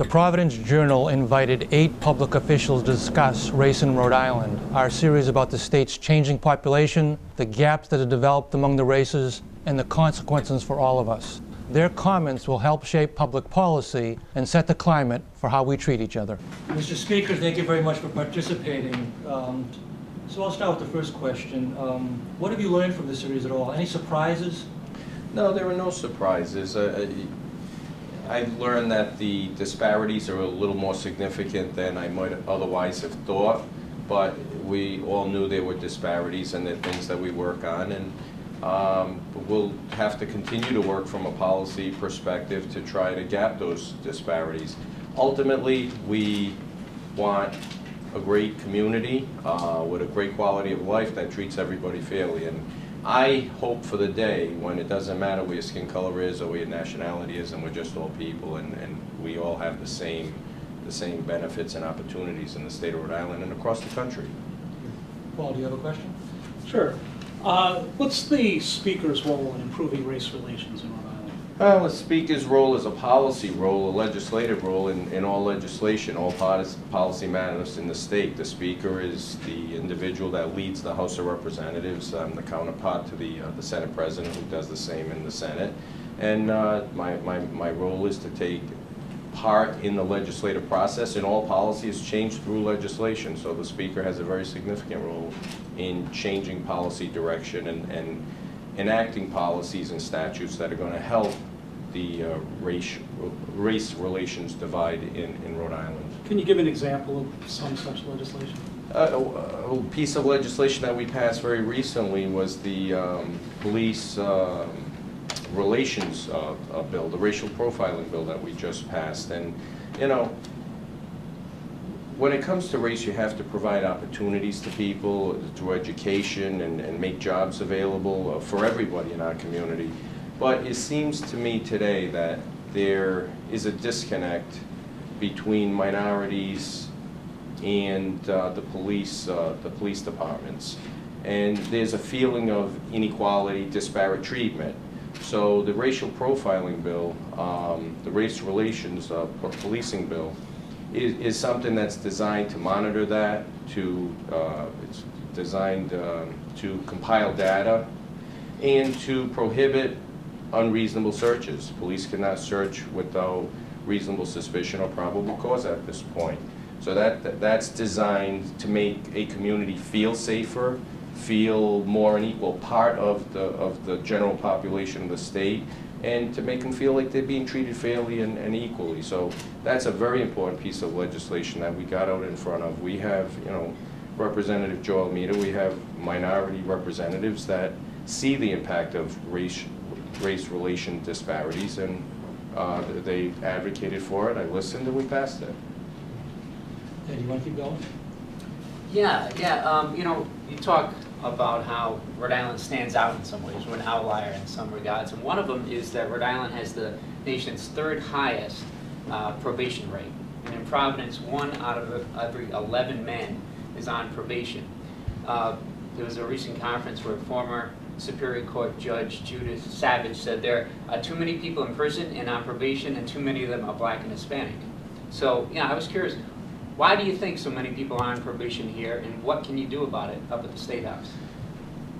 The Providence Journal invited 8 public officials to discuss race in Rhode Island. Our series about the state's changing population, the gaps that have developed among the races, and the consequences for all of us. Their comments will help shape public policy and set the climate for how we treat each other. Mr. Speaker, thank you very much for participating. So I'll start with the first question. What have you learned from this series at all? Any surprises? No, there were no surprises. I learned that the disparities are a little more significant than I might otherwise have thought, but we all knew there were disparities and the things that we work on, and we'll have to continue to work from a policy perspective to try to gap those disparities. Ultimately, we want a great community with a great quality of life that treats everybody fairly. And I hope for the day when it doesn't matter where your skin color is or where your nationality is, and we're just all people, and we all have the same benefits and opportunities in the state of Rhode Island and across the country. Paul, do you have a question? Sure. What's the Speaker's role in improving race relations in Rhode Island? Well, the Speaker's role is a policy role, a legislative role in all legislation, all policy matters in the state. The Speaker is the individual that leads the House of Representatives. I'm the counterpart to the Senate President, who does the same in the Senate. And my role is to take part in the legislative process, and all policy is changed through legislation. So the Speaker has a very significant role in changing policy direction and enacting policies and statutes that are going to help the race relations divide in Rhode Island. Can you give an example of some such legislation? A piece of legislation that we passed very recently was the police relations bill, the racial profiling bill that we just passed. And, you know, when it comes to race, you have to provide opportunities to people through education and make jobs available for everybody in our community. But it seems to me today that there is a disconnect between minorities and the police departments. And there's a feeling of inequality, disparate treatment. So the racial profiling bill, the race relations policing bill, is something that's designed to monitor that, it's designed to compile data, and to prohibit unreasonable searches. Police cannot search without reasonable suspicion or probable cause at this point. So that's designed to make a community feel safer, feel more an equal part of the general population of the state, and to make them feel like they're being treated fairly and equally. So that's a very important piece of legislation that we got out in front of. We have, you know, Representative Joe Almeida, we have minority representatives that see the impact of race relation disparities, and they advocated for it. I listened and we passed it. Ed, do you want to keep going? Yeah. You know, you talk about how Rhode Island stands out in some ways. We're an outlier in some regards, and one of them is that Rhode Island has the nation's 3rd highest probation rate. And in Providence, 1 out of every 11 men is on probation. There was a recent conference where former Superior Court Judge Judith Savage said there are too many people in prison and on probation, and too many of them are black and Hispanic. So, yeah, I was curious, why do you think so many people are on probation here, and what can you do about it up at the State House?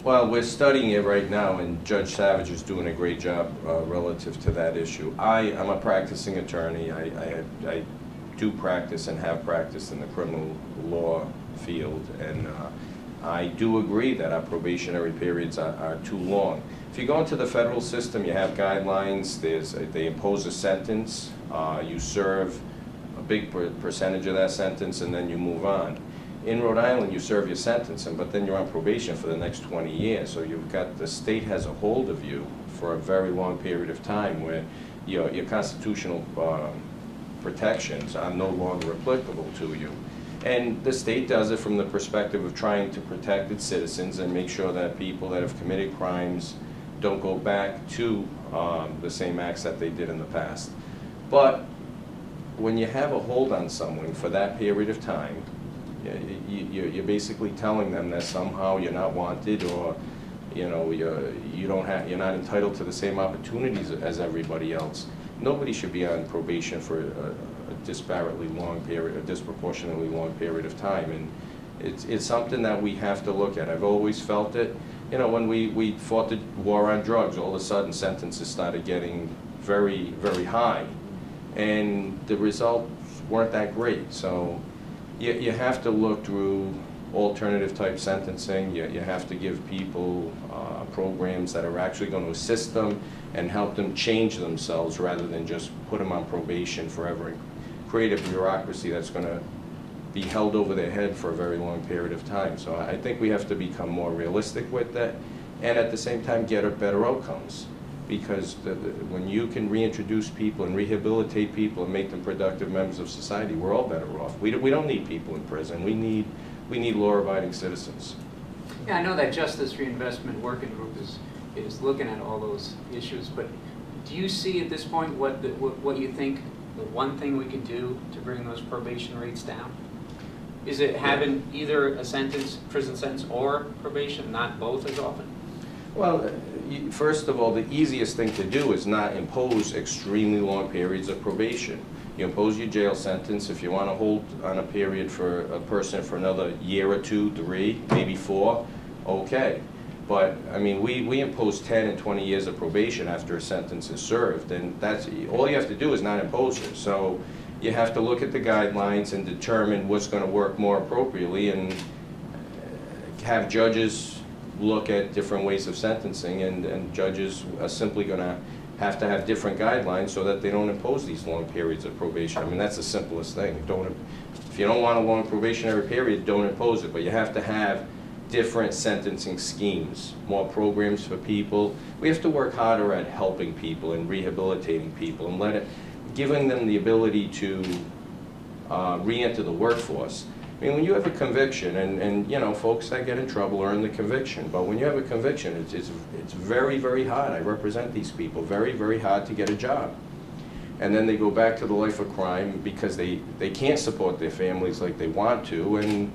Well, we're studying it right now, and Judge Savage is doing a great job relative to that issue. I'm a practicing attorney. I do practice and have practiced in the criminal law field, and I do agree that our probationary periods are too long. If you go into the federal system, you have guidelines. They impose a sentence. You serve a big percentage of that sentence, and then you move on. In Rhode Island, you serve your sentence, but then you're on probation for the next 20 years. So you've got, the state has a hold of you for a very long period of time where your constitutional protections are no longer applicable to you. And the state does it from the perspective of trying to protect its citizens and make sure that people that have committed crimes don't go back to the same acts that they did in the past. But when you have a hold on someone for that period of time, you're basically telling them that somehow you're not wanted, or you're not entitled to the same opportunities as everybody else. Nobody should be on probation for disparately long period, a disproportionately long period of time. And it's something that we have to look at. I've always felt it. You know, when we fought the war on drugs, all of a sudden sentences started getting very, very high. And the results weren't that great. So you have to look through alternative type sentencing. You have to give people programs that are actually going to assist them and help them change themselves rather than just put them on probation forever and create a bureaucracy that's going to be held over their head for a very long period of time. So I think we have to become more realistic with that and at the same time get better outcomes. Because when you can reintroduce people and rehabilitate people and make them productive members of society, we're all better off. We don't need people in prison. We need law-abiding citizens. Yeah, I know that Justice Reinvestment Working Group is looking at all those issues, but do you see at this point what you think the one thing we can do to bring those probation rates down? Is it having either a sentence, prison sentence, or probation, not both as often? Well, first of all, the easiest thing to do is not impose extremely long periods of probation. You impose your jail sentence. If you want to hold on a period for a person for another year or 2, 3, maybe 4, okay. But, I mean, we impose 10 and 20 years of probation after a sentence is served, and that's all you have to do is not impose it. So you have to look at the guidelines and determine what's going to work more appropriately and have judges look at different ways of sentencing, and judges are simply going to have different guidelines so that they don't impose these long periods of probation. I mean, that's the simplest thing. If you don't want a long probationary period, don't impose it, but you have to have different sentencing schemes, more programs for people. We have to work harder at helping people and rehabilitating people and giving them the ability to re-enter the workforce. I mean, when you have a conviction, and you know, folks that get in trouble earn the conviction, but when you have a conviction, it's very, very hard. I represent these people, very, very hard to get a job. And then they go back to the life of crime because they can't support their families like they want to, and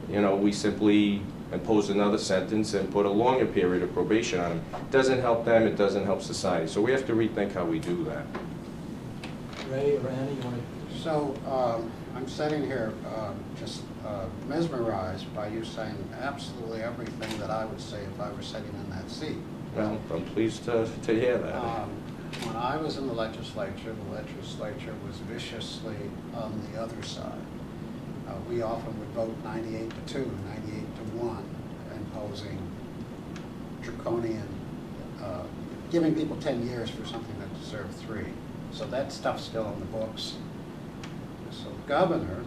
you know, we simply impose another sentence and put a longer period of probation on them. It doesn't help them, it doesn't help society. So we have to rethink how we do that. Ray or Annie, you want to? So I'm sitting here just mesmerized by you saying absolutely everything that I would say if I were sitting in that seat. Well, I'm pleased to hear that. When I was in the legislature was viciously on the other side. We often would vote 98 to 2, 98 to 1, imposing draconian, giving people 10 years for something that deserved 3. So that stuff's still on the books. So the governor,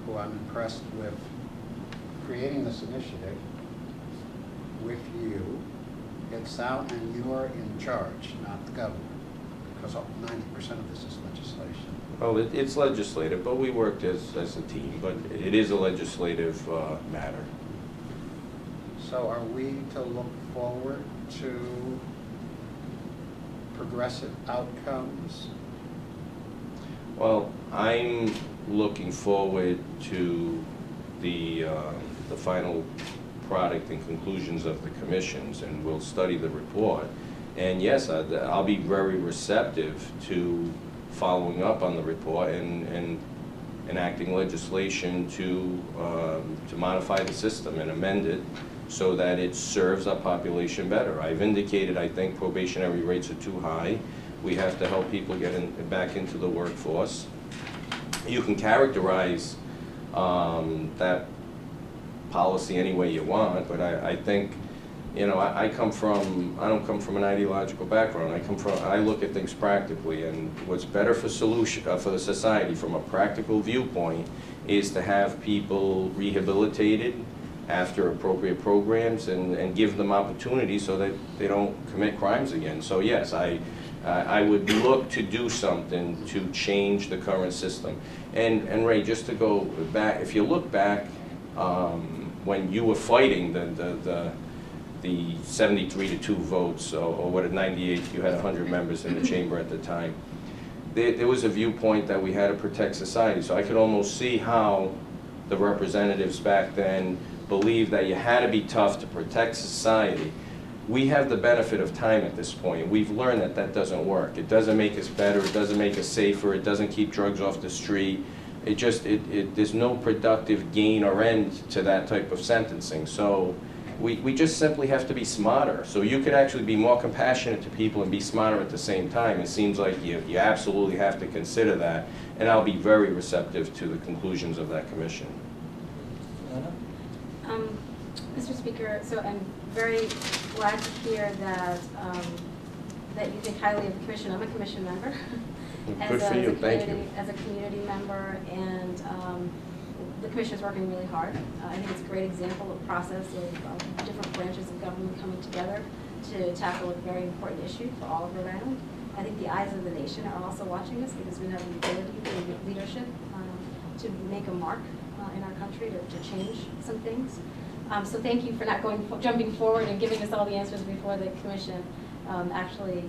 who I'm impressed with creating this initiative with you, gets out and you are in charge, not the governor, because 90% of this is legislation. Well, it's legislative, but we worked as a team, but it is a legislative matter. So are we to look forward to progressive outcomes? Well, I'm looking forward to the final product and conclusions of the commissions, and we'll study the report. And yes, I'll be very receptive to following up on the report and enacting legislation to modify the system and amend it so that it serves our population better. I've indicated I think probationary rates are too high. We have to help people get back into the workforce. You can characterize that policy any way you want, but I think, you know, I don't come from an ideological background. I look at things practically, and what's better for the society from a practical viewpoint is to have people rehabilitated after appropriate programs and give them opportunities so that they don't commit crimes again. So yes, I would look to do something to change the current system. And Ray, just to go back, if you look back when you were fighting the 73 to 2 votes, or what, at 98, you had 100 members in the chamber at the time. There was a viewpoint that we had to protect society. So I could almost see how the representatives back then believed that you had to be tough to protect society. we have the benefit of time at this point. We've learned that that doesn't work. It doesn't make us better, it doesn't make us safer, it doesn't keep drugs off the street. There's no productive gain or end to that type of sentencing. So we just simply have to be smarter. So you could actually be more compassionate to people and be smarter at the same time. It seems like you absolutely have to consider that, and I'll be very receptive to the conclusions of that commission. Mr. Speaker, so I'm very glad to hear that that you think highly of the commission. I'm a commission member. Good for you, thank you. As a community member, and the commission is working really hard. I think it's a great example of process of different branches of government coming together to tackle a very important issue for all of Rhode Island. I think the eyes of the nation are also watching us because we have the ability, the leadership, to make a mark in our country to change some things. So thank you for not jumping forward and giving us all the answers before the commission actually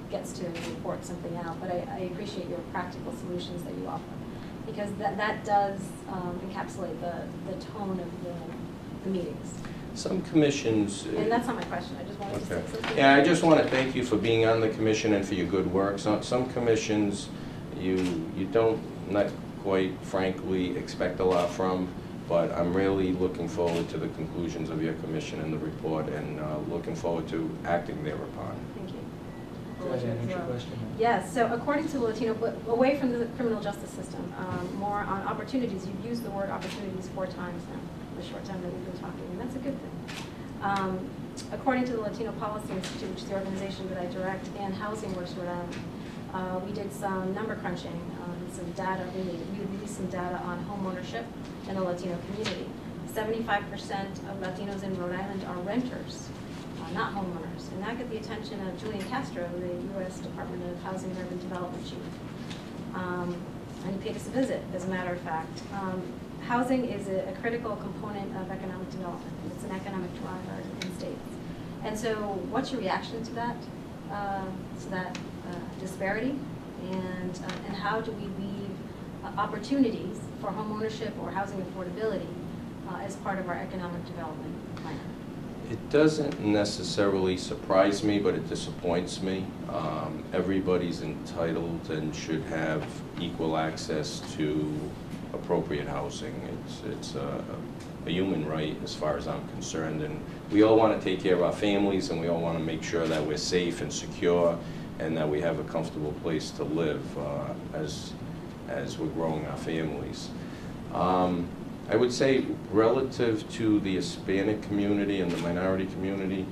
gets to report something out. But I appreciate your practical solutions that you offer, because that does encapsulate the tone of the meetings. Some commissions... And that's not my question. I just wanted to say something. Yeah, I just want to thank you for being on the commission and for your good work. Some commissions you don't, not quite frankly, expect a lot from, but I'm really looking forward to the conclusions of your commission and the report, and looking forward to acting thereupon. Thank you. Go ahead and answer your question. Yes, so according to the Latino, but away from the criminal justice system, more on opportunities. You've used the word opportunities 4 times now, in the short time that we've been talking, and that's a good thing. According to the Latino Policy Institute, which is the organization that I direct, and Housing Works Rhode Island, we did some number crunching, some data. We released some data on homeownership in the Latino community. 75% of Latinos in Rhode Island are renters, not homeowners. And that got the attention of Julian Castro, the U.S. Department of Housing and Urban Development chief. And he paid us a visit, as a matter of fact. Housing is a critical component of economic development. It's an economic driver in states. And so what's your reaction to that disparity? And how do we leave opportunities for homeownership or housing affordability as part of our economic development plan? It doesn't necessarily surprise me, but it disappoints me. Everybody's entitled and should have equal access to appropriate housing. It's a human right as far as I'm concerned, and we all want to take care of our families, and we all want to make sure that we're safe and secure and that we have a comfortable place to live as we're growing our families. I would say relative to the Hispanic community and the minority community,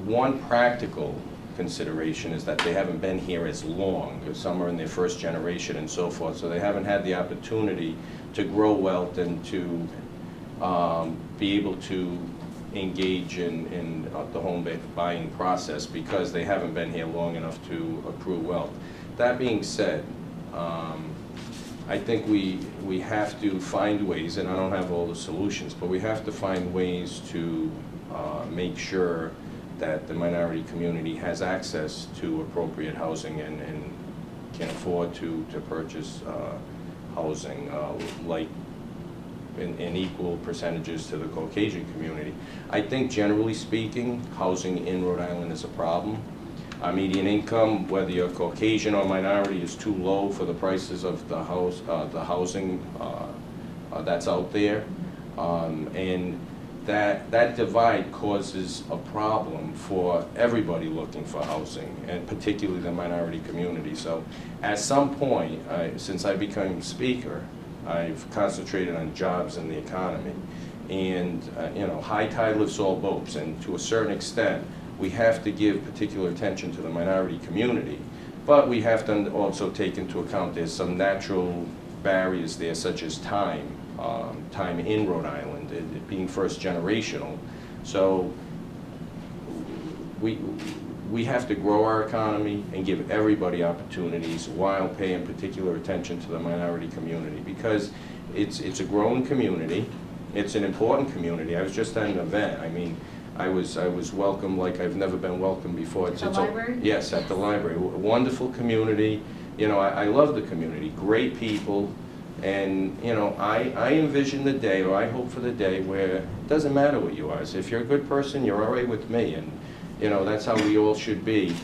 one practical consideration is that they haven't been here as long. Some are in their first generation and so forth, so they haven't had the opportunity to grow wealth and to be able to engage in the home buying process because they haven't been here long enough to accrue wealth. That being said, I think we have to find ways, and I don't have all the solutions, but we have to find ways to make sure that the minority community has access to appropriate housing and can afford to purchase housing like in equal percentages to the Caucasian community. I think generally speaking, housing in Rhode Island is a problem. Median income, whether you're Caucasian or minority, is too low for the prices of the housing that's out there, and that divide causes a problem for everybody looking for housing, and particularly the minority community. So, at some point, since I became Speaker, I've concentrated on jobs and the economy, and you know, high tide lifts all boats, and to a certain extent, we have to give particular attention to the minority community, but we have to also take into account there's some natural barriers there, such as time in Rhode Island, it being first generational. So we have to grow our economy and give everybody opportunities while paying particular attention to the minority community, because it's a growing community, it's an important community. I was just at an event. I mean, I was welcomed like I've never been welcomed before. At the library? Yes, at the library. A wonderful community. You know, I love the community. Great people. And, you know, I envision the day, or I hope for the day, where it doesn't matter what you are. So if you're a good person, you're all right with me, and, you know, that's how we all should be.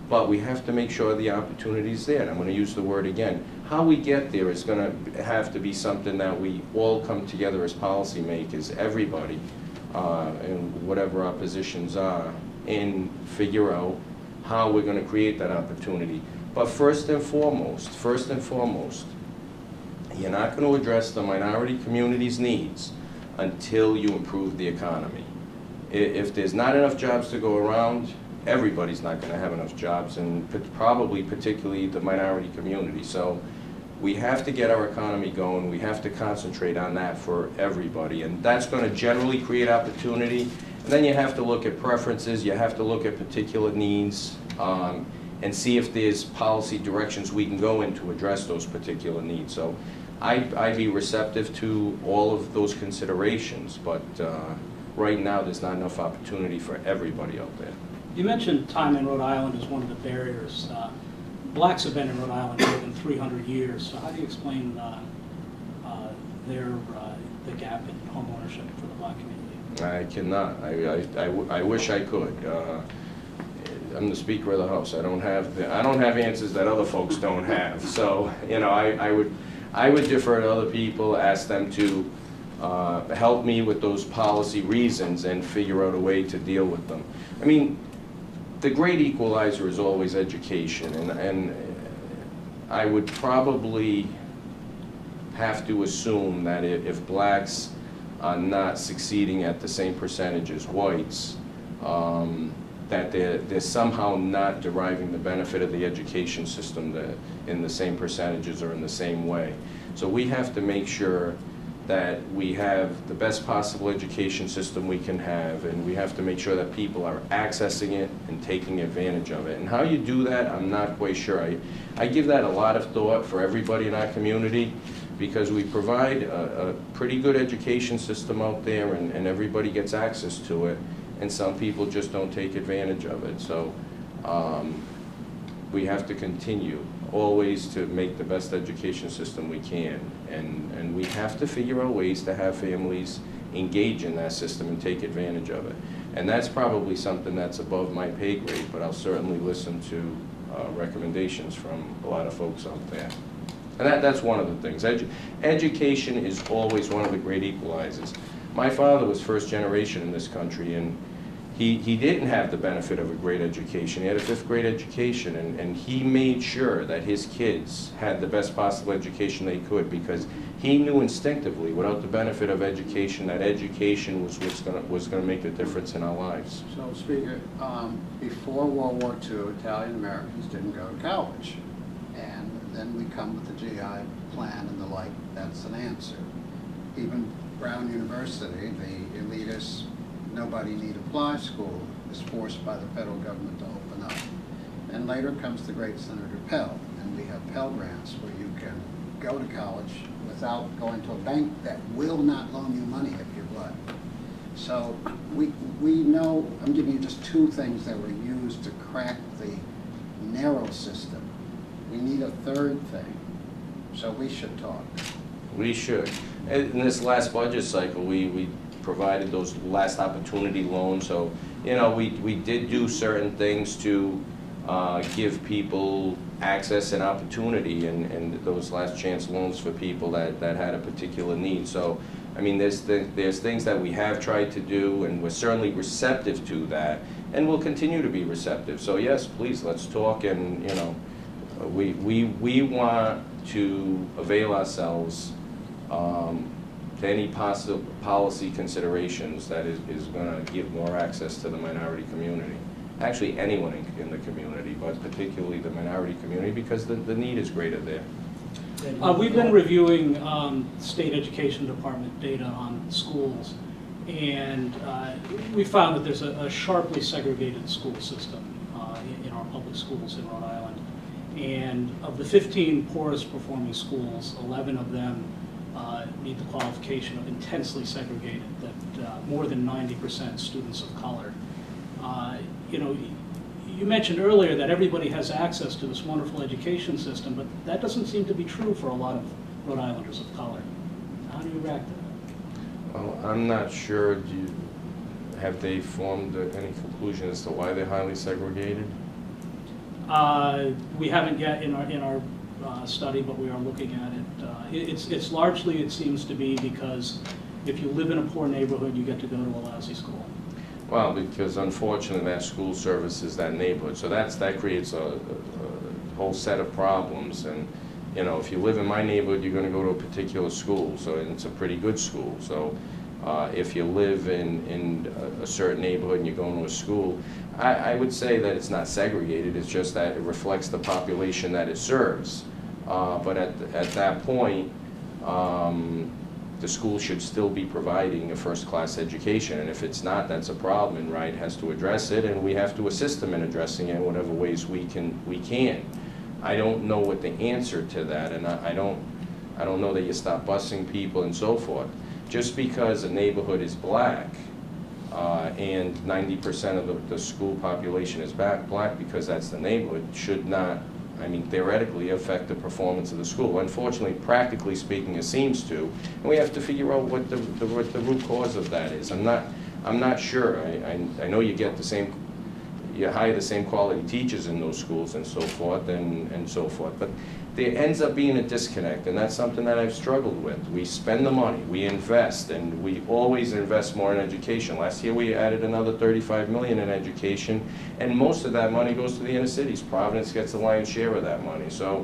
But we have to make sure the opportunity's there, and I'm going to use the word again. How we get there is going to have to be something that we all come together as policymakers, everybody, and whatever our positions are, and figure out how we're going to create that opportunity. But first and foremost, you're not going to address the minority community's needs until you improve the economy. If there's not enough jobs to go around, everybody's not going to have enough jobs, and probably particularly the minority community. So we have to get our economy going. We have to concentrate on that for everybody, and that's going to generally create opportunity. And then you have to look at preferences. You have to look at particular needs, and see if there's policy directions we can go in to address those particular needs. So I'd be receptive to all of those considerations, but right now there's not enough opportunity for everybody out there. You mentioned time in Rhode Island as one of the barriers. Blacks have been in Rhode Island more than 300 years, so how do you explain the gap in home ownership for the black community? I cannot. I wish I could. I'm the Speaker of the House. I don't have answers that other folks don't have. So, you know, I would defer to other people, ask them to help me with those policy reasons and figure out a way to deal with them. I mean, the great equalizer is always education, and I would probably have to assume that if blacks are not succeeding at the same percentage as whites, that they're somehow not deriving the benefit of the education system in the same percentages or in the same way. So we have to make sure that we have the best possible education system we can have, and we have to make sure that people are accessing it and taking advantage of it. And how you do that, I'm not quite sure. I give that a lot of thought for everybody in our community, because we provide a pretty good education system out there, and everybody gets access to it, and some people just don't take advantage of it. So we have to continue always to make the best education system we can, and we have to figure out ways to have families engage in that system and take advantage of it. And that's probably something that's above my pay grade, but I'll certainly listen to recommendations from a lot of folks out there. And that's one of the things. Education is always one of the great equalizers. My father was first generation in this country, and he didn't have the benefit of a great education. He had a 5th grade education, and he made sure that his kids had the best possible education they could, because he knew instinctively, without the benefit of education, that education was what's going to make the difference in our lives. So, Speaker, before World War II, Italian Americans didn't go to college. And then we come with the GI plan and the like. That's an answer. Even Brown University, the elitist, nobody need apply school, is forced by the federal government to open up. And later comes the great Senator Pell, and we have Pell Grants where you can go to college without going to a bank that will not loan you money if you're black. So we know, I'm giving you just 2 things that were used to crack the narrow system. We need a 3rd thing, so we should talk. We should. In this last budget cycle, we provided those last opportunity loans. So, you know, we did do certain things to give people access and opportunity, and those last chance loans for people that had a particular need. So, I mean, there's things that we have tried to do, and we're certainly receptive to that, and we'll continue to be receptive. So yes, please, let's talk, and, you know, we want to avail ourselves to any possible policy considerations that is going to give more access to the minority community. Actually, anyone in the community, but particularly the minority community, because the need is greater there. We've been reviewing state education department data on schools, and we found that there's a sharply segregated school system in our public schools in Rhode Island. And of the 15 poorest performing schools, 11 of them meet the qualification of intensely segregated, that more than 90% students of color. You know, you mentioned earlier that everybody has access to this wonderful education system, but that doesn't seem to be true for a lot of Rhode Islanders of color. How do you react to that? Well, I'm not sure. Have they formed any conclusion as to why they're highly segregated? We haven't yet in our study, but we are looking at it. It's largely, it seems to be, because if you live in a poor neighborhood, you get to go to a lousy school. Well, because unfortunately that school services that neighborhood, so that creates a whole set of problems. And you know, if you live in my neighborhood, you're going to go to a particular school, so and it's a pretty good school. So if you live in a certain neighborhood and you're going to a school, I would say that it's not segregated. It's just that it reflects the population that it serves. But at that point, the school should still be providing a first-class education, and if it's not, that's a problem, and Ride has to address it, and we have to assist them in addressing it in whatever ways we can. I don't know what the answer to that, and I don't know that you stop busing people and so forth. Just because a neighborhood is black, and 90% of the school population is black because that's the neighborhood, should not, I mean, theoretically affect the performance of the school. Unfortunately, practically speaking, it seems to, and we have to figure out what the root cause of that is. I'm not sure. I know you get the same, you hire the same quality teachers in those schools and so forth, and so forth, but there ends up being a disconnect, and that's something that I've struggled with. We spend the money, we invest, and we always invest more in education. Last year we added another $35 million in education, and most of that money goes to the inner cities. Providence gets the lion's share of that money. So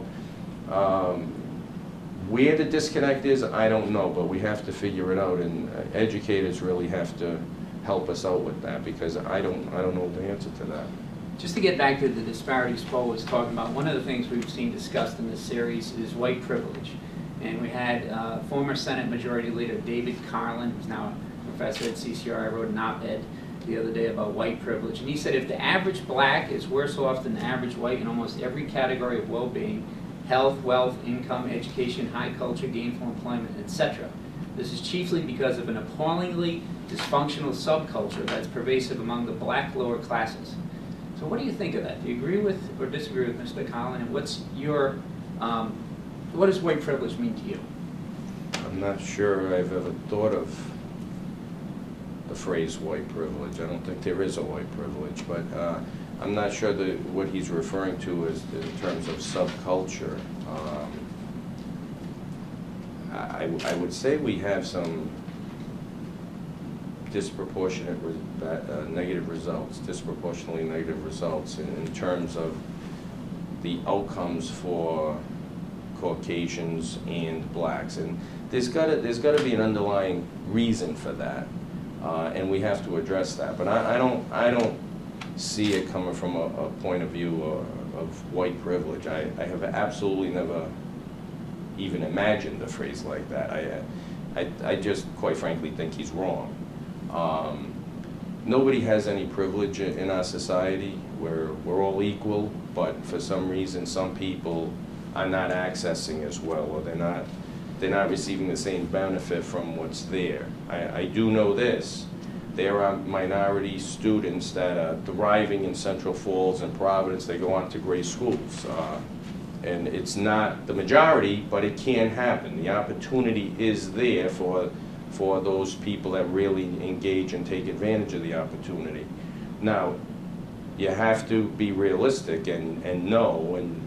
where the disconnect is, I don't know, but we have to figure it out, and educators really have to help us out with that, because I don't know the answer to that. Just to get back to the disparities Paul was talking about, one of the things we've seen discussed in this series is white privilege. And we had former Senate Majority Leader David Carlin, who's now a professor at CCR, wrote an op-ed the other day about white privilege. And he said if the average black is worse off than the average white in almost every category of well-being, health, wealth, income, education, high culture, gainful employment, etc., this is chiefly because of an appallingly dysfunctional subculture that's pervasive among the black lower classes. So what do you think of that? Do you agree with or disagree with Mr. Collin? And what's your, what does white privilege mean to you? I'm not sure I've ever thought of the phrase white privilege. I don't think there is a white privilege, but I'm not sure that what he's referring to is in terms of subculture. I would say we have some disproportionate negative results, disproportionately negative results in terms of the outcomes for Caucasians and blacks, and there's got to be an underlying reason for that, and we have to address that. But I don't see it coming from a point of view of white privilege. I have absolutely never even imagined a phrase like that. I just quite frankly think he's wrong. Nobody has any privilege in our society. We're all equal, but for some reason some people are not accessing as well, or they're not receiving the same benefit from what's there. I do know this. There are minority students that are thriving in Central Falls and Providence. They go on to great schools. And it's not the majority, but it can happen. The opportunity is there for those people that really engage and take advantage of the opportunity. Now, you have to be realistic and know and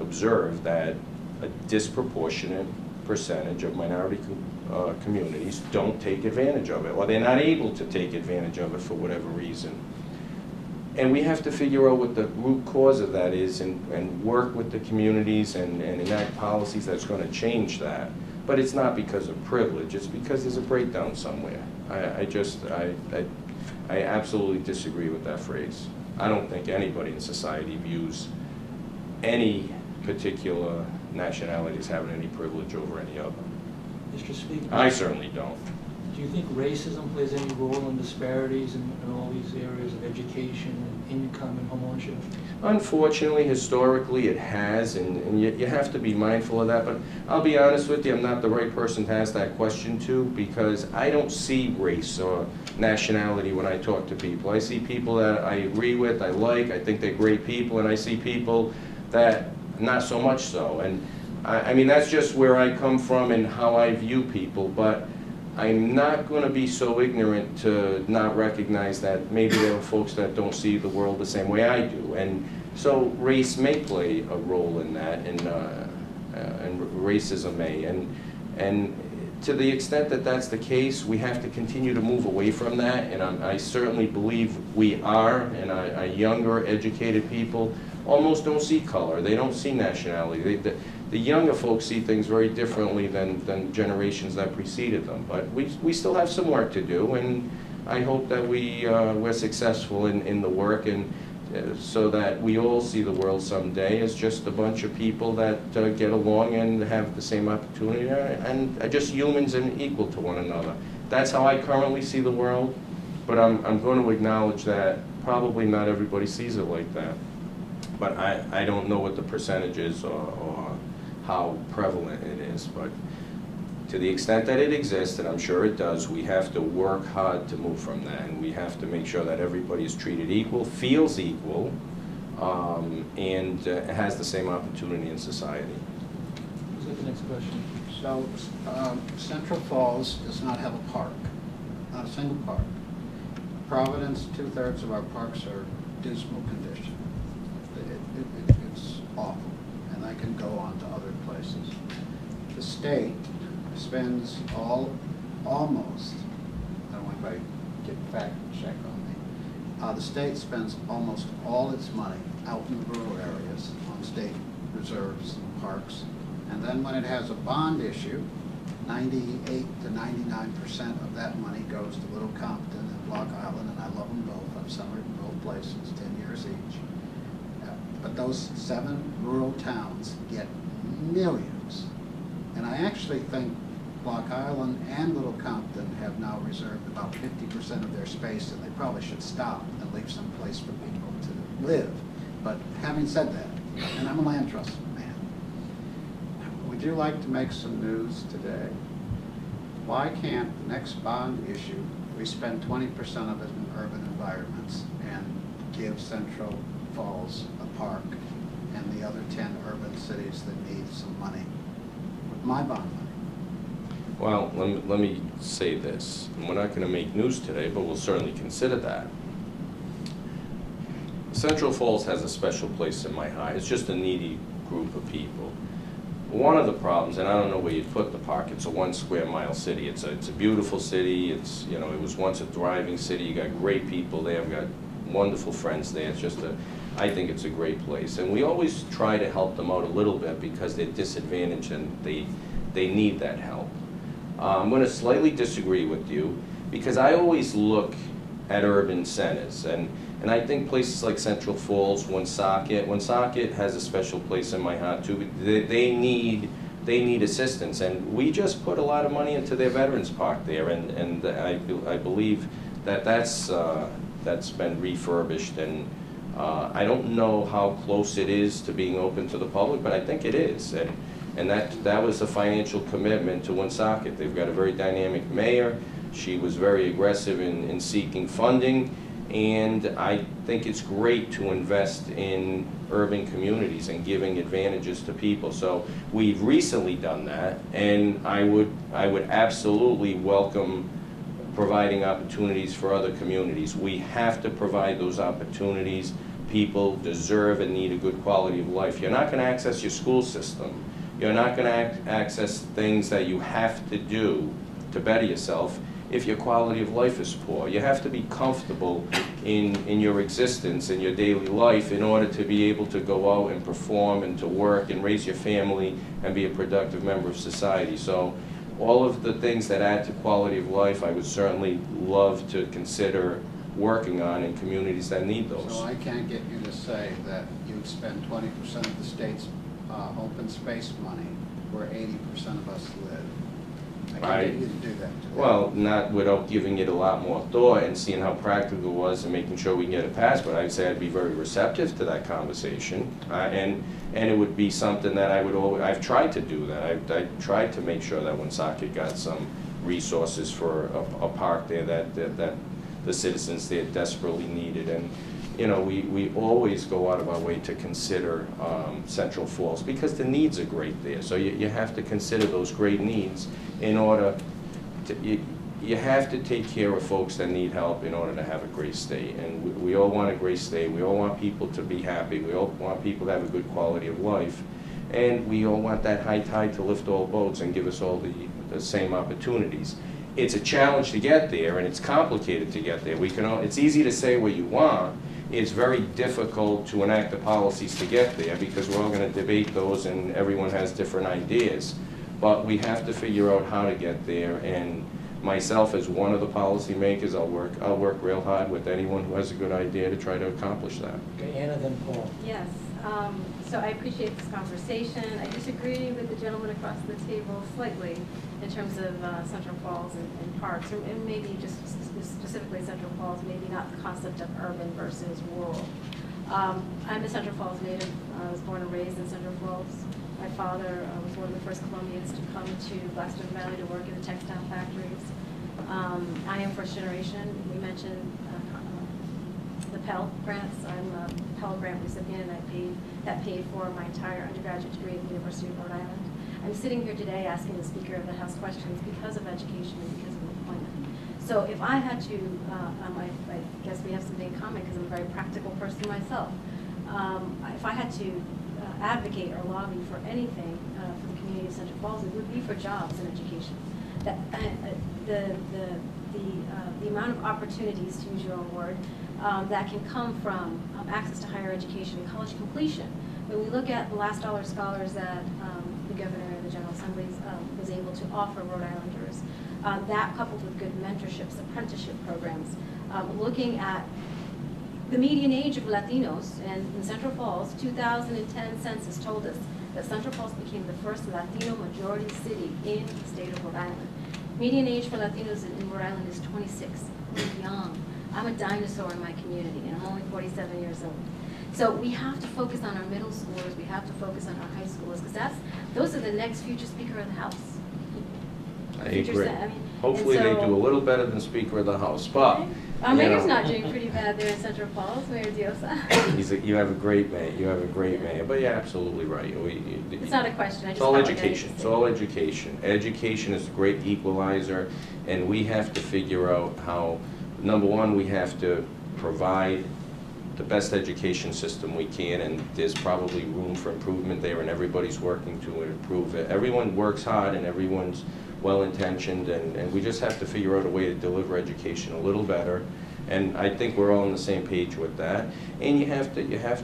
observe that a disproportionate percentage of minority communities don't take advantage of it, or they're not able to take advantage of it for whatever reason. And we have to figure out what the root cause of that is, and work with the communities and enact policies that's going to change that. But it's not because of privilege, it's because there's a breakdown somewhere. I absolutely disagree with that phrase. I don't think anybody in society views any particular nationality as having any privilege over any other. Mr. Speaker, I certainly don't. do you think racism plays any role in disparities in all these areas of education and income and homeownership? Unfortunately, historically, it has, and you have to be mindful of that. But I'll be honest with you, I'm not the right person to ask that question to, because I don't see race or nationality when I talk to people. I see people that I agree with, I think they're great people, and I see people that not so much so. And I mean, that's just where I come from and how I view people, but I'm not going to be so ignorant to not recognize that maybe there are folks that don't see the world the same way I do. And so race may play a role in that, and racism may. And to the extent that that's the case, we have to continue to move away from that, and I certainly believe we are, and our younger educated people almost don't see color. They don't see nationality. The younger folks see things very differently than generations that preceded them. But we still have some work to do, and I hope that we're successful in the work, and so that we all see the world someday as just a bunch of people that get along and have the same opportunity and are just humans and equal to one another. That's how I currently see the world, but I'm going to acknowledge that probably not everybody sees it like that. But I don't know what the percentage is or how prevalent it is, but to the extent that it exists, and I'm sure it does, we have to work hard to move from that, and we have to make sure that everybody is treated equal, feels equal, and has the same opportunity in society. Is that the next question? So, Central Falls does not have a park, not a single park. Providence, 2/3 of our parks are dismal condition. It's awful, and I can go on to other places. The state spends almost, I don't know if I get fact check on me, the state spends almost all its money out in the rural areas on state reserves and parks, and then when it has a bond issue, 98 to 99% of that money goes to Little Compton and Block Island, and I love them both. I've summered in both places, 10 years each. But those 7 rural towns get millions. And I actually think Block Island and Little Compton have now reserved about 50% of their space, and they probably should stop and leave some place for people to live. But having said that, and I'm a land trust man, would you like to make some news today? Why can't the next bond issue, we spend 20% of it in urban environments and give Central Falls a park and the other 10 urban cities that need some money with my bond money? Well, let me say this. We're not going to make news today, but we'll certainly consider that. Central Falls has a special place in my heart. It's just a needy group of people. One of the problems, and I don't know where you'd put the park, it's a 1 square mile city. It's a beautiful city. It's, you know, it was once a thriving city. You got great people there. I've got wonderful friends there. It's just I think it's a great place. And we always try to help them out a little bit because they're disadvantaged and they need that help. I'm going to slightly disagree with you because I always look at urban centers, and I think places like Central Falls, Woonsocket has a special place in my heart too. They need assistance, and we just put a lot of money into their Veterans Park there, and I believe that's been refurbished, and I don't know how close it is to being open to the public, but I think it is, and that was a financial commitment to Woonsocket. They've got a very dynamic mayor. She was very aggressive in seeking funding, and I think it's great to invest in urban communities and giving advantages to people. So we've recently done that, and I would absolutely welcome providing opportunities for other communities. We have to provide those opportunities. People deserve and need a good quality of life. You're not going to access your school system. You're not going to access things that you have to do to better yourself if your quality of life is poor. You have to be comfortable in your existence, in your daily life, in order to be able to go out and perform and to work and raise your family and be a productive member of society. So all of the things that add to quality of life, I would certainly love to consider working on in communities that need those. So I can't get you to say that you'd spend 20% of the state's open space money where 80% of us live. I can't get you to do that today. Well, not without giving it a lot more thought and seeing how practical it was and making sure we can get it passed, but I'd say I'd be very receptive to that conversation. And it would be something that I've tried to do that. I've tried to make sure that Woonsocket got some resources for a park there that the citizens there desperately needed. And you know, we always go out of our way to consider Central Falls because the needs are great there. So you have to consider those great needs in order to, you have to take care of folks that need help in order to have a great state. And we all want a great state. We all want people to be happy. We all want people to have a good quality of life. And we all want that high tide to lift all boats and give us all the same opportunities. It's a challenge to get there, and it's complicated to get there. It's easy to say what you want. It's very difficult to enact the policies to get there because we're all going to debate those and everyone has different ideas. But we have to figure out how to get there, and myself as one of the policymakers, I'll work real hard with anyone who has a good idea to try to accomplish that. Okay, Anna, then Paul. Yes, so I appreciate this conversation. I disagree with the gentleman across the table slightly in terms of Central Falls and parks, and maybe just specifically Central Falls, maybe not the concept of urban versus rural. I'm a Central Falls native. I was born and raised in Central Falls. My father was one of the first Colombians to come to Blackstone Valley to work in the textile factories. I am first generation. We mentioned the Pell grants. I'm a Pell grant recipient, and that paid for my entire undergraduate degree at the University of Rhode Island. I'm sitting here today asking the Speaker of the House questions because of education and because of employment. So if I had to, I guess we have something in common because I'm a very practical person myself. If I had to advocate or lobby for anything for the community of Central Falls, it would be for jobs and education. That the amount of opportunities, to use your own word, that can come from access to higher education and college completion. When we look at the last dollar scholars that the Governor of the General Assembly was able to offer Rhode Islanders, that coupled with good mentorships, apprenticeship programs, looking at the median age of Latinos, and in Central Falls, 2010 census told us that Central Falls became the first Latino majority city in the state of Rhode Island. Median age for Latinos in Rhode Island is 26. We're young. I'm a dinosaur in my community, and I'm only 47 years old. So we have to focus on our middle schoolers. We have to focus on our high schoolers, because those are the next future Speaker of the House. I agree. Hopefully they do a little better than Speaker of the House, but okay. Our mayor's not doing pretty bad there in Central Falls, Mayor Diosa. You have a great mayor. You have a great mayor. But you're absolutely right. It's not a question. It's all education. It's all education. Education is a great equalizer, and we have to figure out how, number one, we have to provide the best education system we can, and there's probably room for improvement there, and everybody's working to improve it. Everyone works hard, and everyone's well-intentioned, and we just have to figure out a way to deliver education a little better, and I think we're all on the same page with that. And you have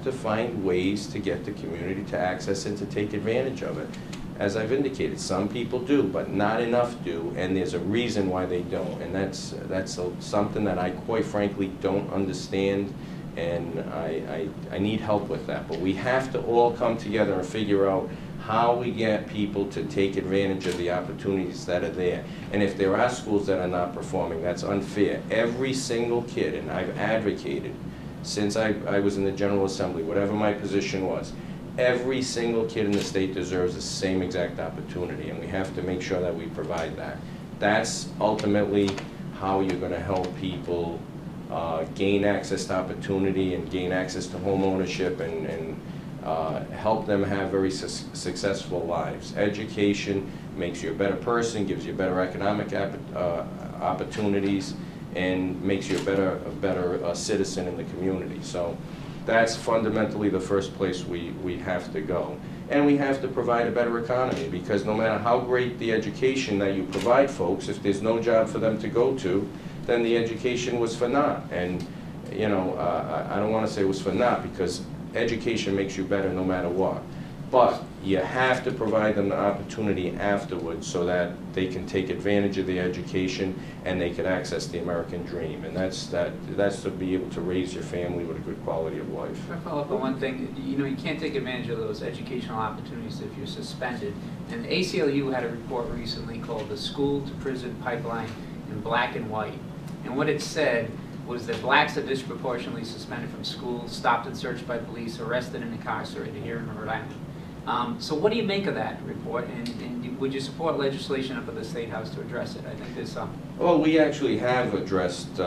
to find ways to get the community to access and to take advantage of it. As I've indicated, some people do, but not enough do, and there's a reason why they don't, and that's something that I quite frankly don't understand, and I need help with that. But we have to all come together and figure out how we get people to take advantage of the opportunities that are there. And if there are schools that are not performing, that's unfair. Every single kid, and I've advocated since I was in the General Assembly, whatever my position was, every single kid in the state deserves the same exact opportunity, and we have to make sure that we provide that. That's ultimately how you're going to help people gain access to opportunity and gain access to home ownership and help them have very successful lives. Education makes you a better person, gives you better economic opportunities, and makes you a better citizen in the community. So that's fundamentally the first place we have to go. And we have to provide a better economy, because no matter how great the education that you provide folks, if there's no job for them to go to, then the education was for naught. And you know, I don't want to say it was for naught, because education makes you better no matter what. But you have to provide them the opportunity afterwards so that they can take advantage of the education and they can access the American dream. And that's to be able to raise your family with a good quality of life. If I follow up on one thing, you know, you can't take advantage of those educational opportunities if you're suspended. And the ACLU had a report recently called The School to Prison Pipeline in Black and White. And what it said was that blacks are disproportionately suspended from school, stopped and searched by police, arrested and incarcerated here in Rhode Island. So what do you make of that report, and would you support legislation up at the State House to address it? I think there's some. Well, we actually have addressed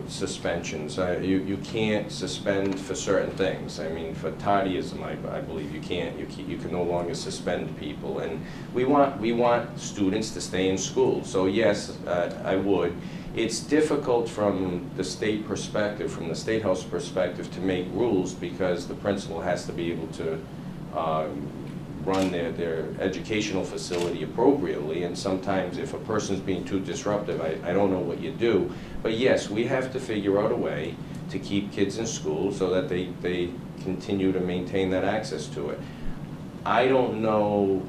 suspensions. You can't suspend for certain things. I mean, for tardyism, I believe you can't. You can no longer suspend people, and we want students to stay in school. So yes, I would. It's difficult from the state perspective, from the State House perspective, to make rules because the principal has to be able to run their educational facility appropriately, and sometimes if a person's being too disruptive, I don't know what you do. But yes, we have to figure out a way to keep kids in school so that they continue to maintain that access to it. I don't know,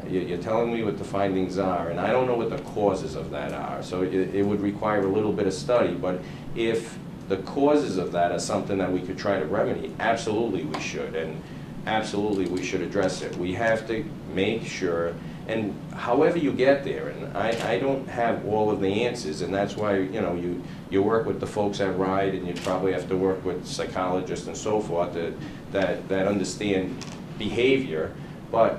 you're telling me what the findings are, and I don't know what the causes of that are, so it would require a little bit of study, but if the causes of that are something that we could try to remedy, absolutely we should, and absolutely we should address it. We have to make sure, and however you get there, and I don't have all of the answers, and that's why, you know, you work with the folks at RIDE, and you probably have to work with psychologists and so forth that understand behavior, but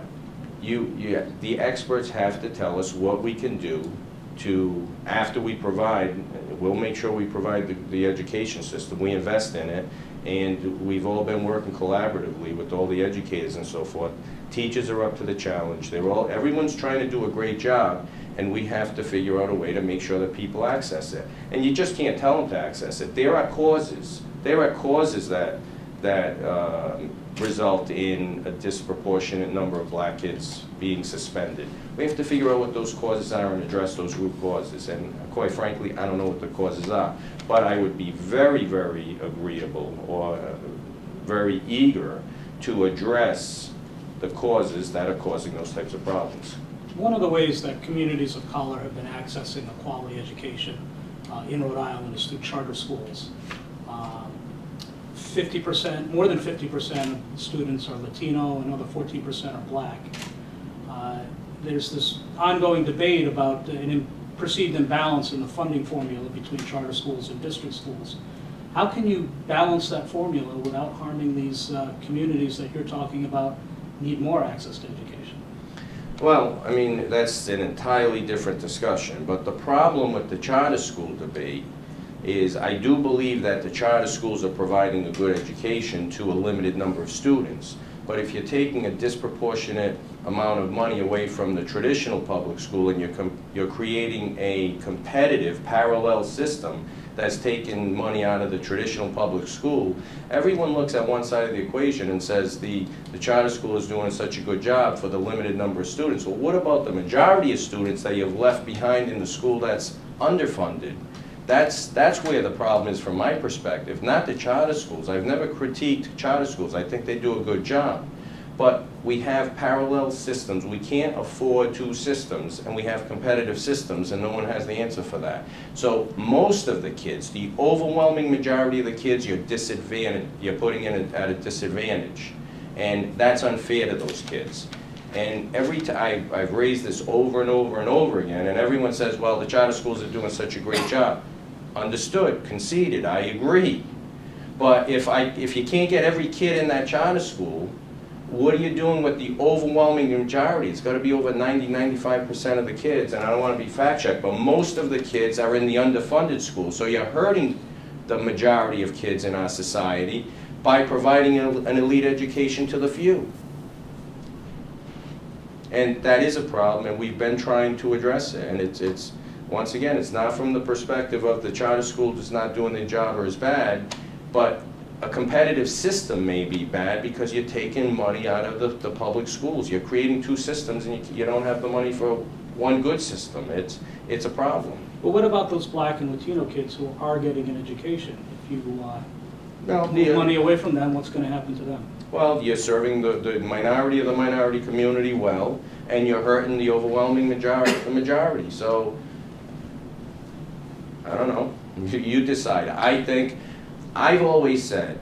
the experts have to tell us what we can do to, after we provide, we'll make sure we provide the education system, we invest in it, and we've all been working collaboratively with all the educators and so forth. Teachers are up to the challenge. Everyone's trying to do a great job, and we have to figure out a way to make sure that people access it. And you just can't tell them to access it. There are causes. There are causes that result in a disproportionate number of black kids being suspended. We have to figure out what those causes are and address those root causes. And quite frankly, I don't know what the causes are. But I would be very, very agreeable or very eager to address the causes that are causing those types of problems. One of the ways that communities of color have been accessing a quality education in Rhode Island is through charter schools. 50%, more than 50% of students are Latino, another 14% are black. There's this ongoing debate about an perceived imbalance in the funding formula between charter schools and district schools. How can you balance that formula without harming these communities that you're talking about need more access to education? Well, I mean, that's an entirely different discussion, but the problem with the charter school debate is I do believe that the charter schools are providing a good education to a limited number of students. But if you're taking a disproportionate amount of money away from the traditional public school and you're creating a competitive parallel system that's taking money out of the traditional public school, everyone looks at one side of the equation and says the charter school is doing such a good job for the limited number of students. Well, what about the majority of students that you've left behind in the school that's underfunded? That's where the problem is from my perspective, not the charter schools. I've never critiqued charter schools. I think they do a good job. But we have parallel systems. We can't afford two systems, and we have competitive systems, and no one has the answer for that. So most of the kids, the overwhelming majority of the kids, you're disadvantaged. You're putting in at a disadvantage, and that's unfair to those kids. And every time I've raised this over and over and over again, and everyone says, well, the charter schools are doing such a great job. Understood, conceded, I agree. But if you can't get every kid in that charter school, what are you doing with the overwhelming majority? It's got to be over 90–95% of the kids, and I don't want to be fact-checked, but most of the kids are in the underfunded schools. So you're hurting the majority of kids in our society by providing an elite education to the few. And that is a problem, and we've been trying to address it. And it's once again, it's not from the perspective of the charter school that's not doing their job or is bad, but a competitive system may be bad because you're taking money out of the public schools. You're creating two systems, and you don't have the money for one good system. It's a problem. But what about those black and Latino kids who are getting an education? If you move money away from them, what's going to happen to them? Well, you're serving the minority of the minority community well, and you're hurting the overwhelming majority. So, I don't know. You decide. I think, I've always said,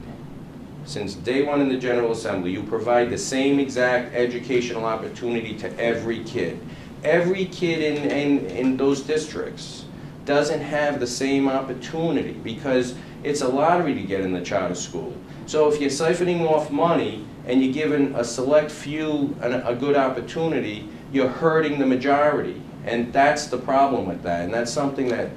since day one in the General Assembly, you provide the same exact educational opportunity to every kid. Every kid in those districts doesn't have the same opportunity because it's a lottery to get in the charter school. So if you're siphoning off money and you're giving a select few a good opportunity, you're hurting the majority. And that's the problem with that. And that's something that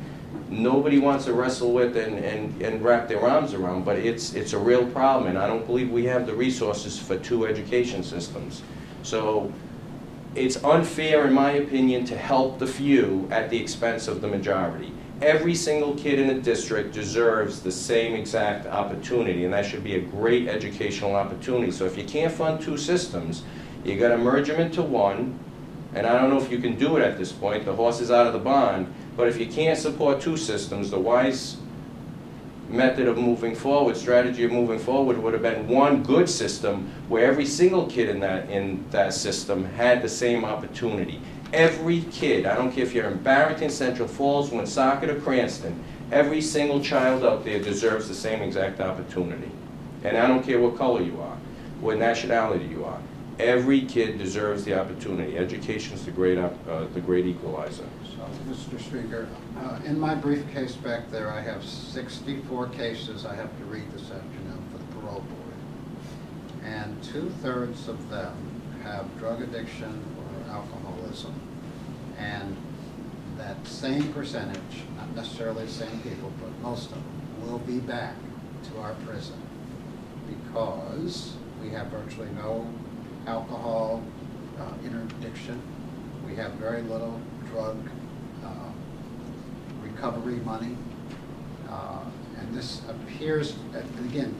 nobody wants to wrestle with and wrap their arms around, but it's a real problem, and I don't believe we have the resources for 2 education systems. So it's unfair, in my opinion, to help the few at the expense of the majority. Every single kid in the district deserves the same exact opportunity, and that should be a great educational opportunity. So if you can't fund 2 systems, you got to merge them into one, and I don't know if you can do it at this point. The horse is out of the barn. But if you can't support 2 systems, the wise method of moving forward, strategy of moving forward, would have been one good system where every single kid in that system had the same opportunity. Every kid, I don't care if you're in Barrington, Central Falls, Woonsocket, or Cranston, every single child out there deserves the same exact opportunity. And I don't care what color you are, what nationality you are. Every kid deserves the opportunity. Education is the great equalizer. So, Mr. Speaker, in my briefcase back there, I have 64 cases I have to read this afternoon for the parole board. And 2/3 of them have drug addiction or alcoholism. And that same percentage, not necessarily the same people, but most of them, will be back to our prison because we have virtually no alcohol interdiction. We have very little drug recovery money. And this appears, and again,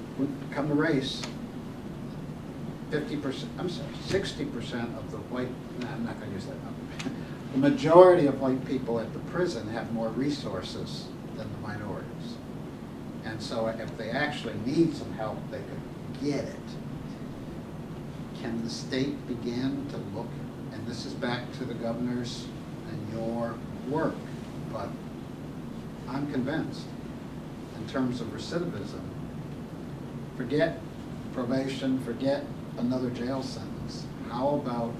come to race, 50%, I'm sorry, 60% of the white, no, I'm not going to use that number. The majority of white people at the prison have more resources than the minorities. And so if they actually need some help, they could get it. Can the state begin to look, and this is back to the governor's and your work, but I'm convinced in terms of recidivism, forget probation, forget another jail sentence. How about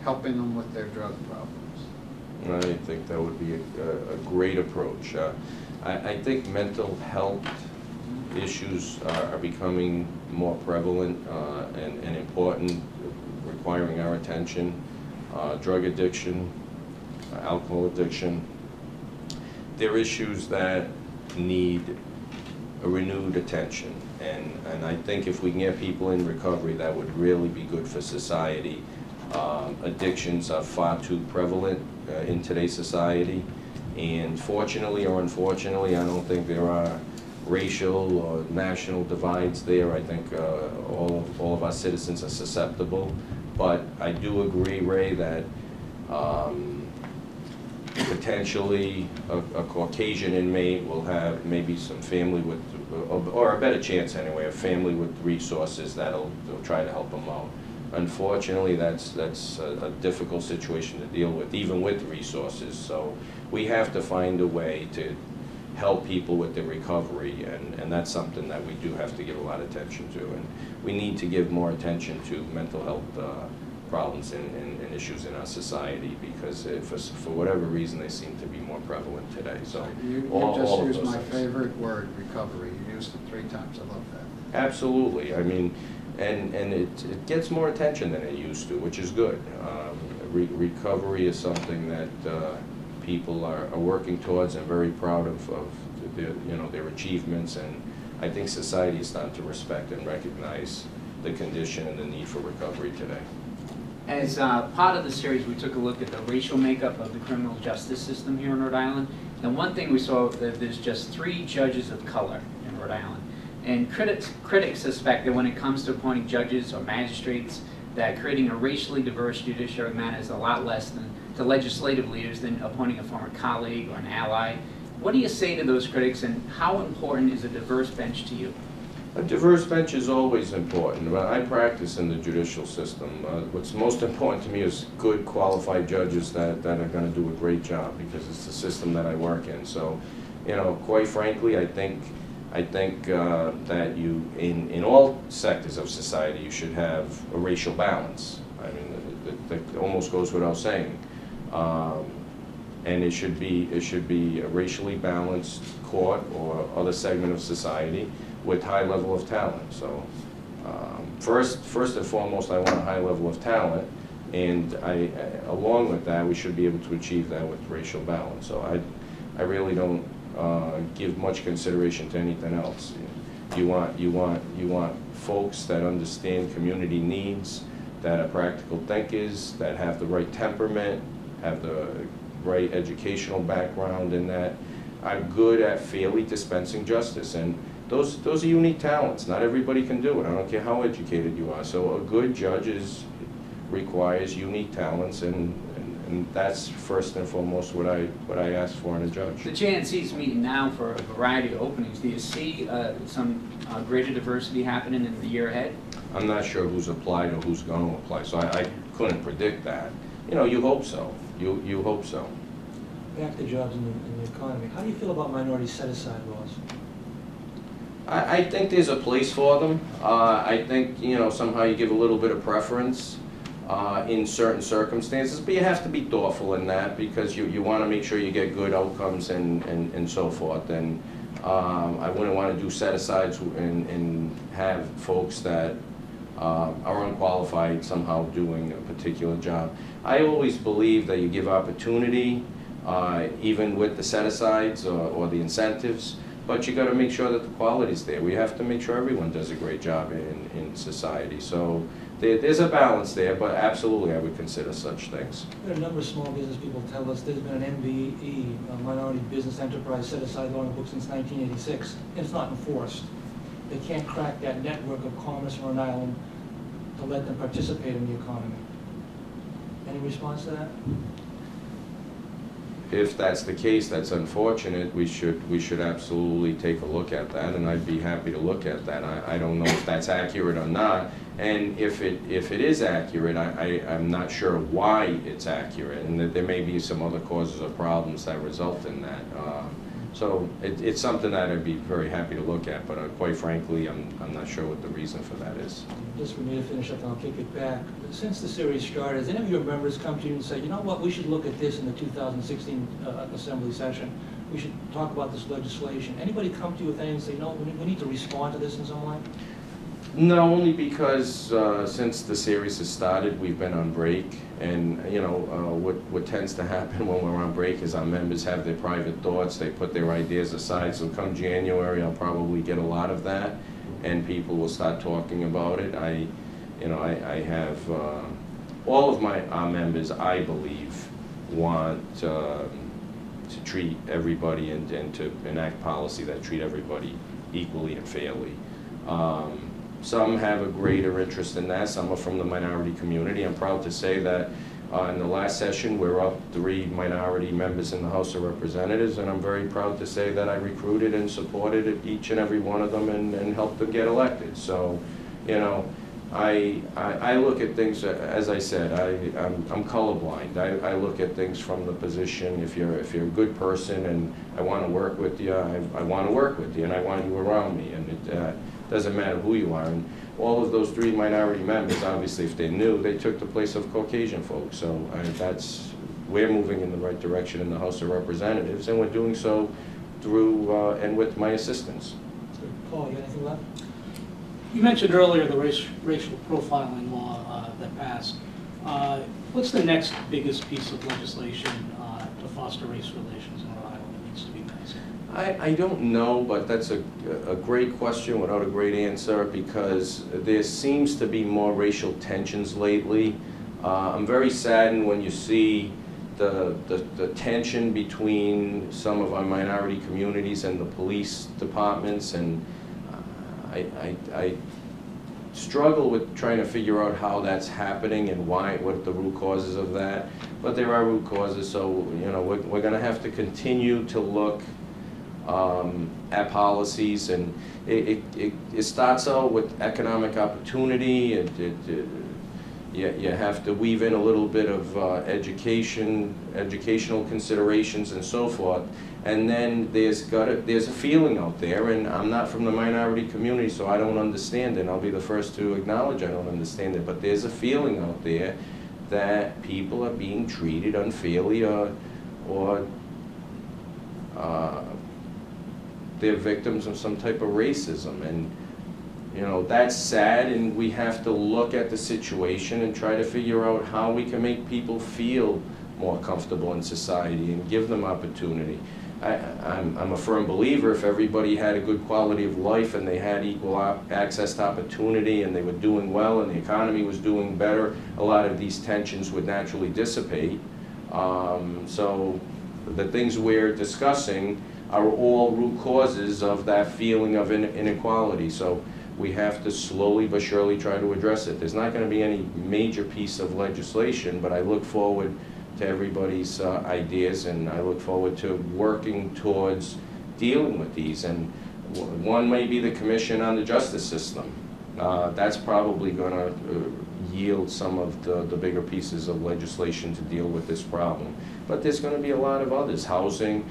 helping them with their drug problems? I think that would be a great approach. I think mental health issues are becoming more prevalent and important, requiring our attention. Drug addiction, alcohol addiction. They're issues that need a renewed attention. And I think if we can get people in recovery, that would really be good for society. Addictions are far too prevalent in today's society. And fortunately or unfortunately, I don't think there are racial or national divides there. I think all of our citizens are susceptible. But I do agree, Ray, that potentially a Caucasian inmate will have maybe some family with, or a better chance anyway, a family with resources that'll try to help them out. Unfortunately, that's a difficult situation to deal with, even with resources. So we have to find a way to help people with their recovery, and that's something that we do have to give a lot of attention to. And we need to give more attention to mental health problems and issues in our society, because for whatever reason they seem to be more prevalent today. So you just used my favorite word, recovery. You used it 3 times. I love that. Absolutely. I mean, and it gets more attention than it used to, which is good. Recovery is something that people are working towards and very proud of their achievements, and I think society is starting to respect and recognize the condition and the need for recovery today. As part of the series, we took a look at the racial makeup of the criminal justice system here in Rhode Island. And one thing we saw, that there's just 3 judges of color in Rhode Island. And critics suspect that when it comes to appointing judges or magistrates, that creating a racially diverse judiciary matters a lot less to legislative leaders than appointing a former colleague or an ally. What do you say to those critics, and how important is a diverse bench to you? A diverse bench is always important. I practice in the judicial system. What's most important to me is good, qualified judges that are going to do a great job, because it's the system that I work in. So, quite frankly, I think that you, in all sectors of society, you should have a racial balance. I mean, that almost goes without saying. And it should be a racially balanced court or other segment of society. with high level of talent. So first and foremost, I want a high level of talent, and along with that, we should be able to achieve that with racial balance. So I really don't give much consideration to anything else. You want folks that understand community needs, that are practical thinkers, that have the right temperament, have the right educational background, and that are good at fairly dispensing justice. And those are unique talents. Not everybody can do it. I don't care how educated you are. So a good judge requires unique talents, and that's first and foremost what I ask for in a judge. The JNC is meeting now for a variety of openings. Do you see some greater diversity happening in the year ahead? I'm not sure who's applied or who's going to apply, so I couldn't predict that. You know, you hope so. You hope so. Back to jobs in the economy. How do you feel about minority set-aside laws? I think there's a place for them. I think, you know, somehow you give a little bit of preference in certain circumstances, but you have to be thoughtful in that, because you want to make sure you get good outcomes and so forth. And I wouldn't want to do set-asides and have folks that are unqualified somehow doing a particular job. I always believe that you give opportunity, even with the set-asides or the incentives, but you got to make sure that the quality's there. We have to make sure everyone does a great job in society. So there's a balance there, but absolutely I would consider such things. There are a number of small business people tell us there's been an MBE, a minority business enterprise set-aside law in the book since 1986, and it's not enforced. They can't crack that network of commerce in Rhode Island to let them participate in the economy. Any response to that? If that's the case, that's unfortunate. We should absolutely take a look at that, and I'd be happy to look at that. I don't know if that's accurate or not, and if it is accurate, I'm not sure why it's accurate, and that there may be some other causes or problems that result in that. So it's something that I'd be very happy to look at, but quite frankly, I'm not sure what the reason for that is. Just for me to finish up, and I'll kick it back. Since the series started, has any of your members come to you and say, you know what, we should look at this in the 2016 Assembly session. We should talk about this legislation. Anybody come to you with anything and say, no, we need to respond to this in some way? No, only because since the series has started, we've been on break, and you know what tends to happen when we're on break is our members have their private thoughts, they put their ideas aside. So come January, I'll probably get a lot of that, and people will start talking about it. I have all of our members, I believe, want to treat everybody and to enact policy that treat everybody equally and fairly. Some have a greater interest in that. Some are from the minority community. I'm proud to say that in the last session, we're up 3 minority members in the House of Representatives, and I'm very proud to say that I recruited and supported each and every one of them and helped them get elected. So, you know, I look at things, as I said, I'm colorblind. I look at things from the position, if you're a good person and I want to work with you, I want to work with you, and I want you around me, and it doesn't matter who you are. And all of those 3 minority members, obviously, if they're new, they took the place of Caucasian folks. So we're moving in the right direction in the House of Representatives, and we're doing so through and with my assistants. Paul, you got anything left? You mentioned earlier the racial profiling law that passed. What's the next biggest piece of legislation to foster race relations in Rhode Island that needs to be passed? I don't know, but that's a great question without a great answer, because there seems to be more racial tensions lately. I'm very saddened when you see the tension between some of our minority communities and the police departments, and I struggle with trying to figure out how that's happening and what the root causes of that. But there are root causes, so you know we're going to have to continue to look at policies, and it starts out with economic opportunity. You have to weave in a little bit of educational considerations and so forth, and then there's a feeling out there, and I'm not from the minority community, so I don't understand it, and I'll be the first to acknowledge I don't understand it, but there's a feeling out there that people are being treated unfairly or they're victims of some type of racism. And you know, that's sad, and we have to look at the situation and try to figure out how we can make people feel more comfortable in society and give them opportunity. I'm a firm believer if everybody had a good quality of life and they had equal access to opportunity and they were doing well and the economy was doing better, a lot of these tensions would naturally dissipate. So the things we're discussing are all root causes of that feeling of inequality. So we have to slowly but surely try to address it. There's not going to be any major piece of legislation, but I look forward to everybody's ideas, and I look forward to working towards dealing with these. And one may be the Commission on the Justice System. That's probably going to yield some of the bigger pieces of legislation to deal with this problem. But there's going to be a lot of others. Housing,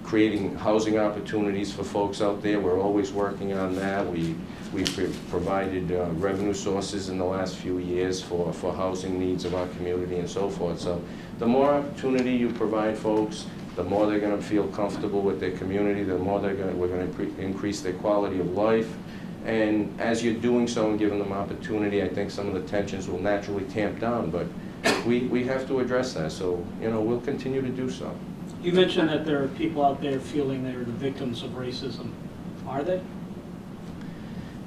creating housing opportunities for folks out there. We're always working on that. We've provided revenue sources in the last few years for housing needs of our community and so forth. So the more opportunity you provide folks, the more they're going to feel comfortable with their community, the more we're going to increase their quality of life. And as you're doing so and giving them opportunity, I think some of the tensions will naturally tamp down. But we have to address that. So, you know, we'll continue to do so. You mentioned that there are people out there feeling they're the victims of racism. Are they?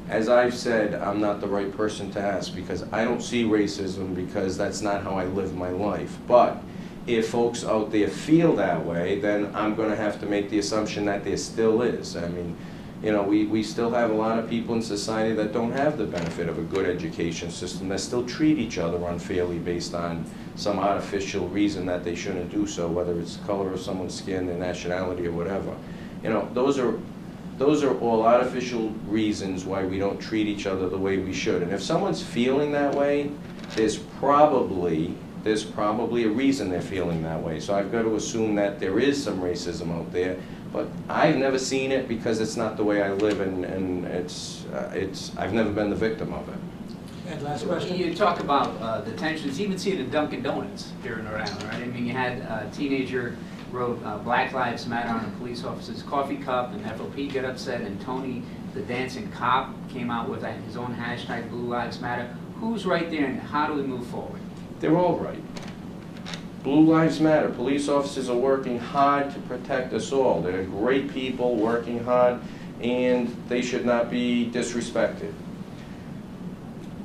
As I've said, I'm not the right person to ask because I don't see racism because that's not how I live my life. But if folks out there feel that way, then I'm going to have to make the assumption that there still is. I mean, you know, we still have a lot of people in society that don't have the benefit of a good education system, that still treat each other unfairly based on some artificial reason that they shouldn't do so, whether it's the color of someone's skin, their nationality, or whatever. You know, those are all artificial reasons why we don't treat each other the way we should. And if someone's feeling that way, there's probably a reason they're feeling that way. So I've got to assume that there is some racism out there. But I've never seen it because it's not the way I live, and I've never been the victim of it. And last question. You talk about the tensions, even see it in Dunkin' Donuts here in Rhode Island, right? I mean, you had a teenager wrote Black Lives Matter on a police officer's coffee cup, and FOP got upset, and Tony, the dancing cop, came out with his own hashtag, Blue Lives Matter. Who's right there, and how do we move forward? They're all right. Blue Lives Matter. Police officers are working hard to protect us all. They're great people working hard, and they should not be disrespected.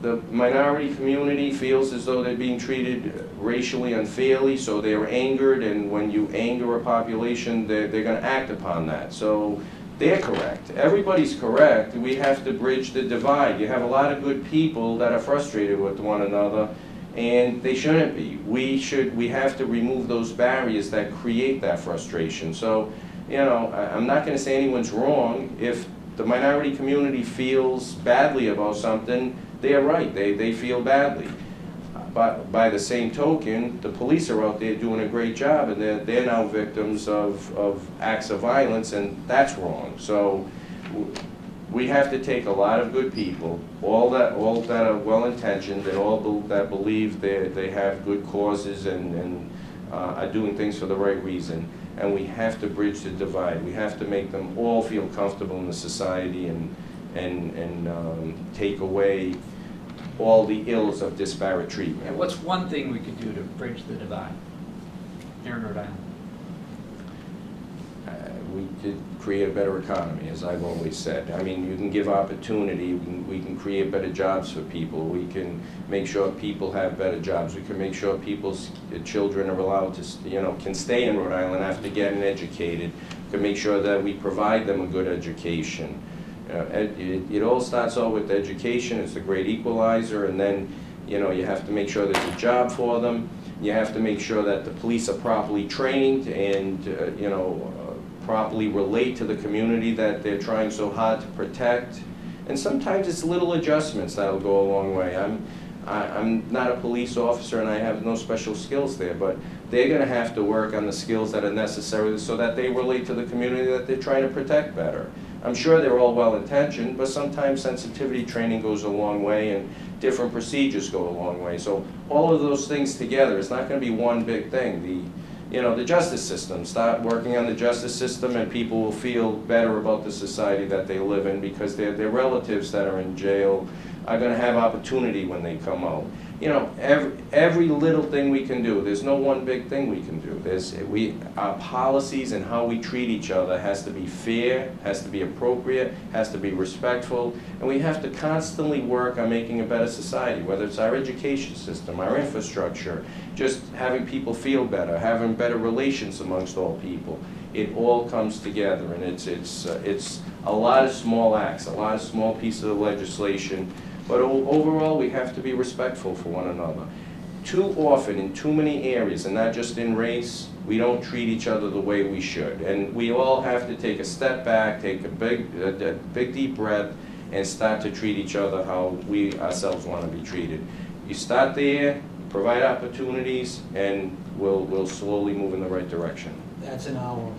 The minority community feels as though they're being treated racially unfairly, so they're angered, and when you anger a population, they're going to act upon that. So they're correct. Everybody's correct. We have to bridge the divide. You have a lot of good people that are frustrated with one another, and they shouldn't be. We have to remove those barriers that create that frustration. So, you know, I'm not going to say anyone's wrong. If the minority community feels badly about something, they're right. They feel badly. But by the same token, the police are out there doing a great job, and they're now victims of acts of violence, and that's wrong. So we have to take a lot of good people, all that are well-intentioned, and all that believe they have good causes and are doing things for the right reason, and we have to bridge the divide. We have to make them all feel comfortable in the society and take away all the ills of disparate treatment. And what's one thing we could do to bridge the divide here in Rhode Island? We could create a better economy, as I've always said. I mean, you can give opportunity, we can create better jobs for people, we can make sure people have better jobs, we can make sure people's children are allowed to, you know, can stay in Rhode Island after getting educated, we can make sure that we provide them a good education. It all starts out with education. It's a great equalizer, and then, you know, you have to make sure there's a job for them. You have to make sure that the police are properly trained and, you know, properly relate to the community that they're trying so hard to protect. And sometimes it's little adjustments that'll go a long way. I'm not a police officer and I have no special skills there, but they're going to have to work on the skills that are necessary so that they relate to the community that they're trying to protect better. I'm sure they're all well-intentioned, but sometimes sensitivity training goes a long way and different procedures go a long way. So all of those things together, it's not going to be one big thing. you know, the justice system. Start working on the justice system, and people will feel better about the society that they live in, because their relatives that are in jail are going to have opportunity when they come out. You know, every little thing we can do. There's no one big thing we can do. Our policies and how we treat each other has to be fair, has to be appropriate, has to be respectful, and we have to constantly work on making a better society, whether it's our education system, our infrastructure, just having people feel better, having better relations amongst all people. It all comes together, and it's a lot of small acts, a lot of small pieces of legislation. But overall, we have to be respectful for one another. Too often, in too many areas, and not just in race, we don't treat each other the way we should. And we all have to take a step back, take a big deep breath, and start to treat each other how we ourselves want to be treated. You start there, provide opportunities, and we'll slowly move in the right direction. That's an hour.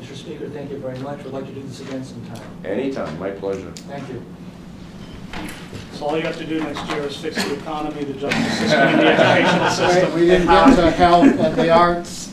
Mr. Speaker, thank you very much. We'd like to do this again sometime. Anytime, my pleasure. Thank you. So all you have to do next year is fix the economy, the justice system, and the educational system. We didn't get to health and the arts.